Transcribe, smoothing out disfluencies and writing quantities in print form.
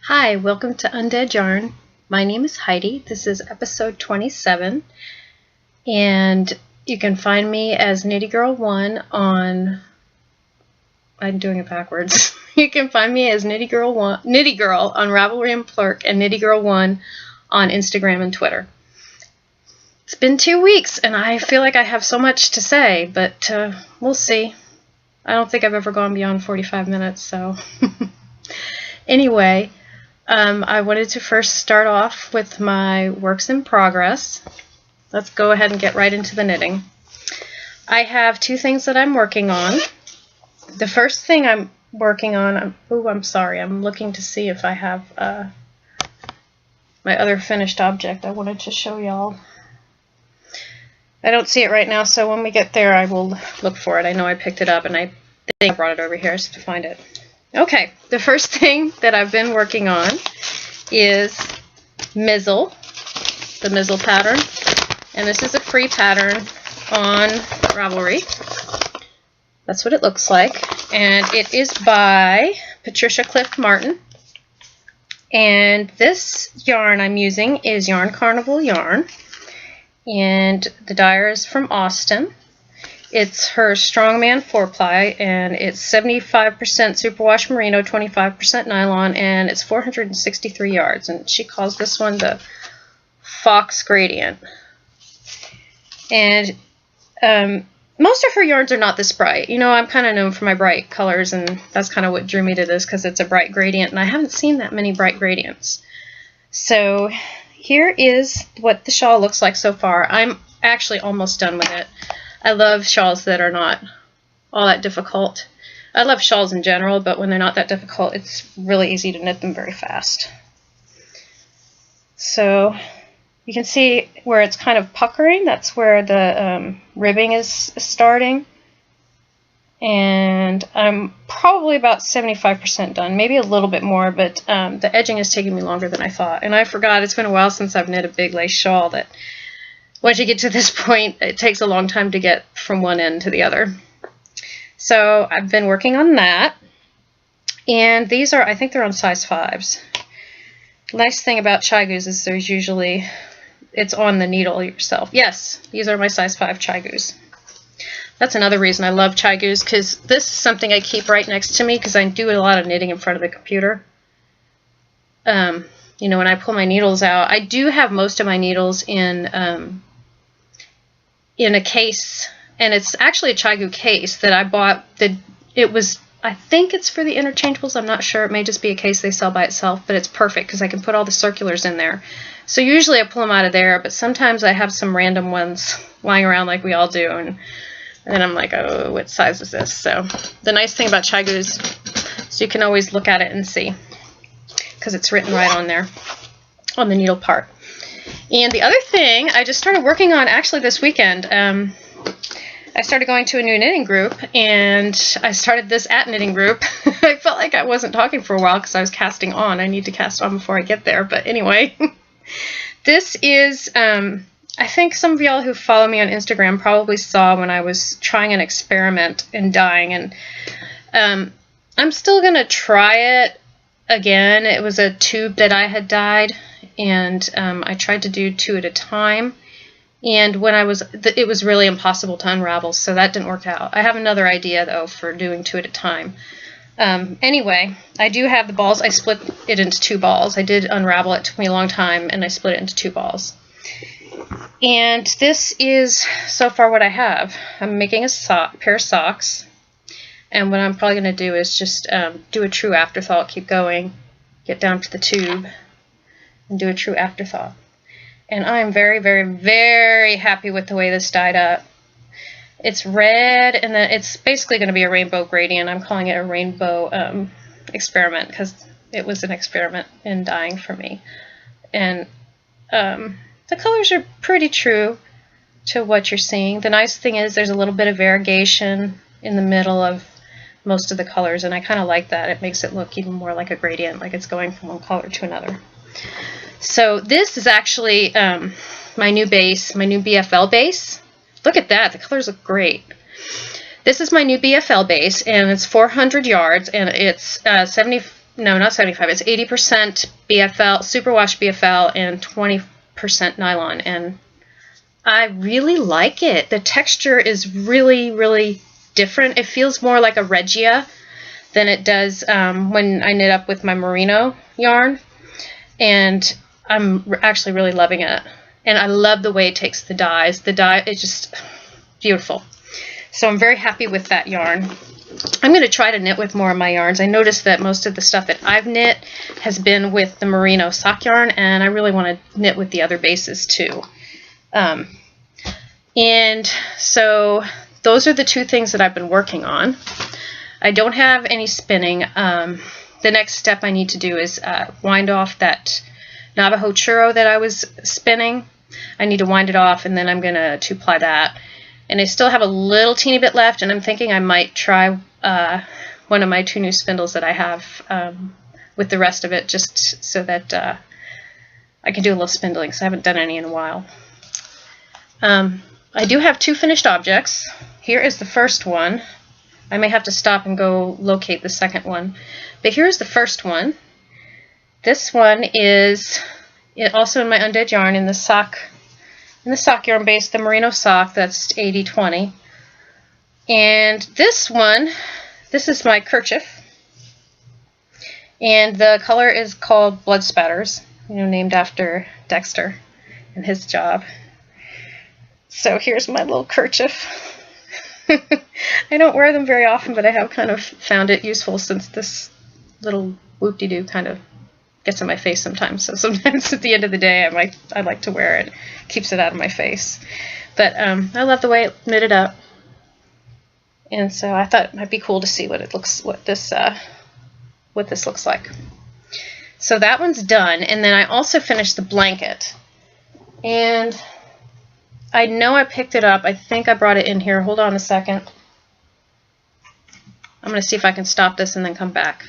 Hi, welcome to Undead Yarn. My name is Heidi. This is episode 27, and you can find me as Nitty-Girl1 on... I'm doing it backwards. You can find me as Nitty-Girl on Ravelry and Plurk, and Nitty-Girl1 on Instagram and Twitter. It's been 2 weeks, and I feel like I have so much to say, but we'll see. I don't think I've ever gone beyond 45 minutes, so... Anyway... I wanted to first start off with my works in progress. Let's go ahead and get right into the knitting. I have two things that I'm working on. The first thing I'm working on, I'm sorry, I'm looking to see if I have my other finished object I wanted to show y'all. I don't see it right now, so when we get there I will look for it. I know I picked it up and I think I brought it over here just to find it. Okay, the first thing that I've been working on is Mizzle, the Mizzle pattern, and this is a free pattern on Ravelry. That's what it looks like, and it is by Patricia Cliff Martin, and this yarn I'm using is Yarn Carnival yarn, and the dyer is from Austin. It's her Strongman 4-ply, and it's 75% superwash merino, 25% nylon, and it's 463 yards. And she calls this one the Fox Gradient. And most of her yarns are not this bright. You know, I'm kind of known for my bright colors, and that's kind of what drew me to this, because it's a bright gradient, and I haven't seen that many bright gradients. So here is what the shawl looks like so far. I'm actually almost done with it. I love shawls that are not all that difficult. I love shawls in general, but when they're not that difficult, it's really easy to knit them very fast. So you can see where it's kind of puckering. That's where the ribbing is starting. And I'm probably about 75% done, maybe a little bit more, but the edging is taking me longer than I thought. And I forgot, it's been a while since I've knit a big lace shawl, that once you get to this point, it takes a long time to get from one end to the other. So I've been working on that. And these are, I think they're on size 5s. Nice thing about Chigoos is there's usually, it's on the needle yourself. Yes, these are my size 5 Chigoos. That's another reason I love Chigoos, because this is something I keep right next to me, because I do a lot of knitting in front of the computer. You know, when I pull my needles out, I do have most of my needles in a case, and it's actually a Chigoo case that I bought. I think it's for the interchangeables. I'm not sure. It may just be a case they sell by itself, but it's perfect because I can put all the circulars in there. So usually I pull them out of there, but sometimes I have some random ones lying around like we all do, and then I'm like, oh, what size is this? So the nice thing about Chigoos is you can always look at it and see, because it's written right on there, on the needle part. And the other thing I just started working on actually this weekend, I started going to a new knitting group, and I started this knitting group. I felt like I wasn't talking for a while because I was casting on. I need to cast on before I get there, but anyway. This is, I think some of y'all who follow me on Instagram probably saw when I was trying an experiment in dyeing, and I'm still going to try it again. It was a tube that I had dyed, and I tried to do 2 at a time, and when it was really impossible to unravel, so that didn't work out. I have another idea though for doing 2 at a time. Anyway, I do have the balls. I split it into 2 balls. I did unravel it. It took me a long time, and I split it into 2 balls. And this is so far what I have. I'm making a pair of socks, and what I'm probably going to do is just do a true afterthought, keep going, get down to the tube, and do a true afterthought. And I'm very, very, very happy with the way this dyed up. It's red, and then it's basically going to be a rainbow gradient. I'm calling it a rainbow experiment, because it was an experiment in dyeing for me. And the colors are pretty true to what you're seeing. The nice thing is there's a little bit of variegation in the middle of most of the colors, and I kind of like that. It makes it look even more like a gradient, like it's going from one color to another. So this is actually my new base, my new BFL base. Look at that, the colors look great. This is my new BFL base, and it's 400 yards, and it's no, not 75, it's 80% BFL, superwash BFL, and 20% nylon, and I really like it. The texture is really, really different. It feels more like a regia than it does when I knit up with my merino yarn, and I'm actually really loving it. And I love the way it takes the dyes. The dye is just beautiful. So I'm very happy with that yarn. I'm going to try to knit with more of my yarns. I noticed that most of the stuff that I've knit has been with the merino sock yarn, and I really want to knit with the other bases too. And so those are the two things that I've been working on. I don't have any spinning. The next step I need to do is wind off that Navajo churro that I was spinning. I need to wind it off, and then I'm going to two-ply that. And I still have a little teeny bit left, and I'm thinking I might try one of my two new spindles that I have with the rest of it, just so that I can do a little spindling, because I haven't done any in a while. I do have two finished objects. Here is the first one. I may have to stop and go locate the second one. But here's the first one. This one is also in my Undead yarn in the sock yarn base, the merino sock, that's 80/20. And this one, this is my kerchief. And the color is called Blood Spatters, named after Dexter and his job. So here's my little kerchief. I don't wear them very often, but I have kind of found it useful since this little whoop-de-doo kind of gets in my face sometimes. So sometimes at the end of the day, I like to wear it. Keeps it out of my face. But I love the way it knitted up, and so I thought it might be cool to see what this looks like. So that one's done, and then I also finished the blanket, and I know I picked it up. I think I brought it in here. Hold on a second. I'm going to see if I can stop this and then come back.